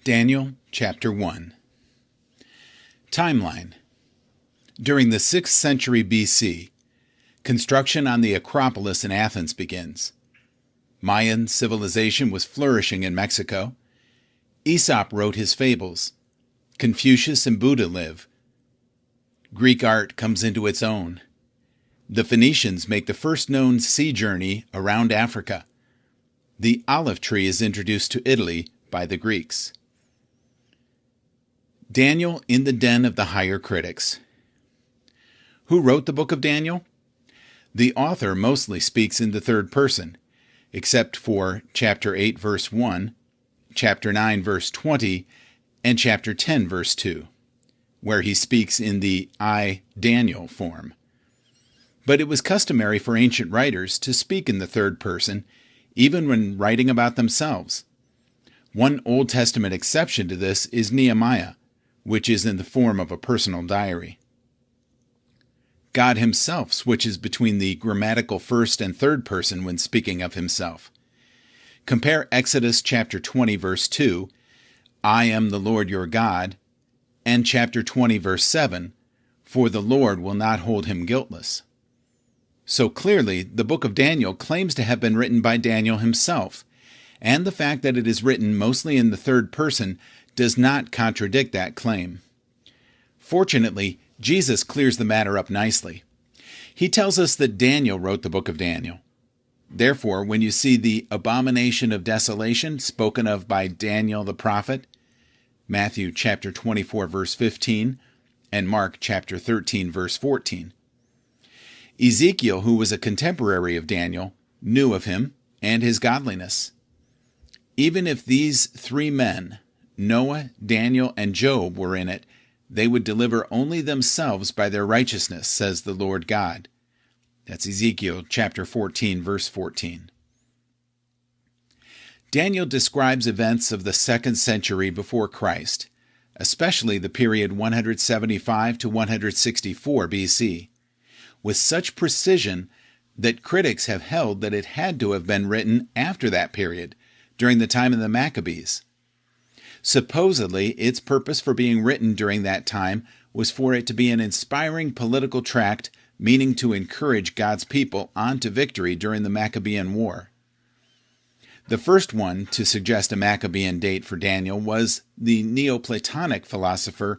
Daniel chapter 1. Timeline. During the 6th century BC, construction on the Acropolis in Athens begins. Mayan civilization was flourishing in Mexico. Aesop wrote his fables. Confucius and Buddha live. Greek art comes into its own. The Phoenicians make the first known sea journey around Africa. The olive tree is introduced to Italy by the Greeks. Daniel in the den of the higher critics. Who wrote the book of Daniel? The author mostly speaks in the third person, except for chapter 8 verse 1, chapter 9 verse 20, and chapter 10 verse 2, where he speaks in the I, Daniel form. But it was customary for ancient writers to speak in the third person, even when writing about themselves. One Old Testament exception to this is Nehemiah, which is in the form of a personal diary. God himself switches between the grammatical first and third person when speaking of himself. Compare Exodus chapter 20 verse 2, I am the Lord your God, and chapter 20 verse 7, for the Lord will not hold him guiltless. So clearly, the book of Daniel claims to have been written by Daniel himself, and the fact that it is written mostly in the third person does not contradict that claim. Fortunately, Jesus clears the matter up nicely. He tells us that Daniel wrote the book of Daniel. Therefore, when you see the abomination of desolation spoken of by Daniel the prophet, Matthew chapter 24 verse 15, and Mark chapter 13 verse 14. Ezekiel, who was a contemporary of Daniel, knew of him and his godliness. Even if these three men, Noah, Daniel, and Job, were in it, they would deliver only themselves by their righteousness, says the Lord God. That's Ezekiel chapter 14, verse 14. Daniel describes events of the 2nd century before Christ, especially the period 175 to 164 BC, with such precision that critics have held that it had to have been written after that period, during the time of the Maccabees. Supposedly, its purpose for being written during that time was for it to be an inspiring political tract meaning to encourage God's people on to victory during the Maccabean War. The first one to suggest a Maccabean date for Daniel was the Neoplatonic philosopher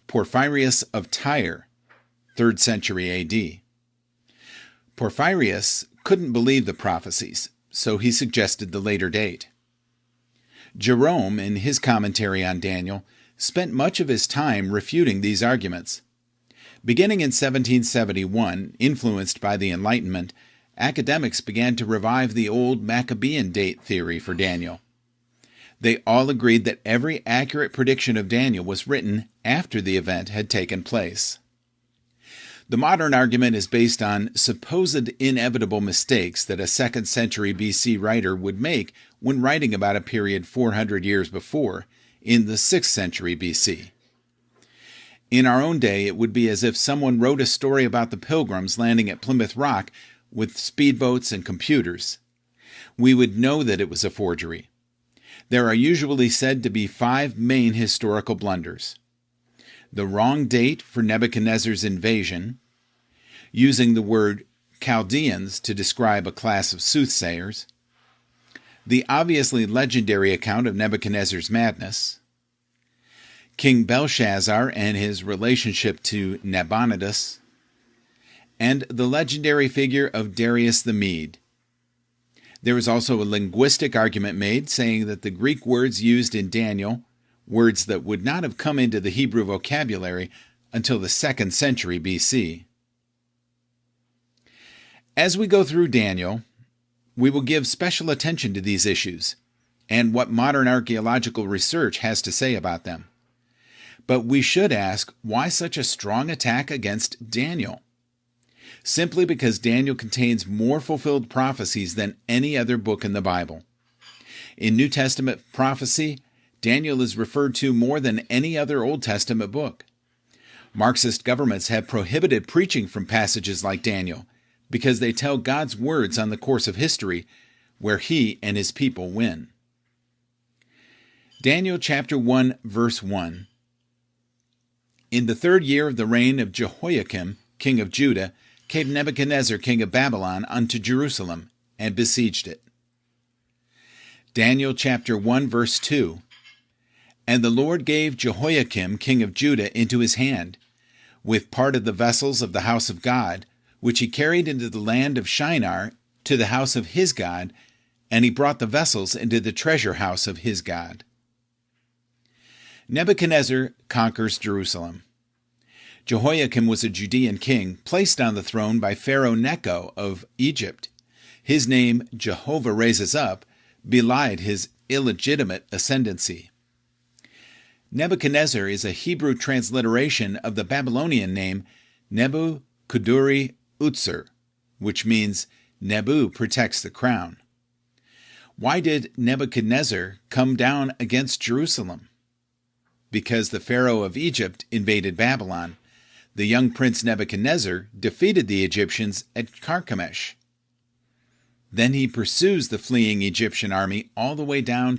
Porphyrius of Tyre, 3rd century AD. Porphyrius couldn't believe the prophecies, so he suggested the later date. Jerome, in his commentary on Daniel, spent much of his time refuting these arguments. Beginning in 1771, influenced by the Enlightenment, academics began to revive the old Maccabean date theory for Daniel. They all agreed that every accurate prediction of Daniel was written after the event had taken place. The modern argument is based on supposed inevitable mistakes that a 2nd century BC writer would make when writing about a period 400 years before, in the 6th century BC. In our own day, it would be as if someone wrote a story about the Pilgrims landing at Plymouth Rock with speedboats and computers. We would know that it was a forgery. There are usually said to be 5 main historical blunders: the wrong date for Nebuchadnezzar's invasion, using the word Chaldeans to describe a class of soothsayers, the obviously legendary account of Nebuchadnezzar's madness, King Belshazzar and his relationship to Nabonidus, and the legendary figure of Darius the Mede. There is also a linguistic argument made saying that the Greek words used in Daniel, words that would not have come into the Hebrew vocabulary until the 2nd century BC. As we go through Daniel, we will give special attention to these issues and what modern archaeological research has to say about them. But we should ask, why such a strong attack against Daniel? Simply because Daniel contains more fulfilled prophecies than any other book in the Bible. In New Testament prophecy, Daniel is referred to more than any other Old Testament book. Marxist governments have prohibited preaching from passages like Daniel because they tell God's words on the course of history where he and his people win. Daniel chapter 1, verse 1. In the 3rd year of the reign of Jehoiakim, king of Judah, came Nebuchadnezzar, king of Babylon, unto Jerusalem, and besieged it. Daniel chapter 1, verse 2. And the Lord gave Jehoiakim, king of Judah, into his hand, with part of the vessels of the house of God, which he carried into the land of Shinar to the house of his God, and he brought the vessels into the treasure house of his God. Nebuchadnezzar conquers Jerusalem. Jehoiakim was a Judean king, placed on the throne by Pharaoh Necho of Egypt. His name, Jehovah Raises Up, belied his illegitimate ascendancy. Nebuchadnezzar is a Hebrew transliteration of the Babylonian name Nebu-Kudurri-Utsur, which means Nebu protects the crown. Why did Nebuchadnezzar come down against Jerusalem? Because the Pharaoh of Egypt invaded Babylon. The young prince Nebuchadnezzar defeated the Egyptians at Carchemish. Then he pursues the fleeing Egyptian army all the way down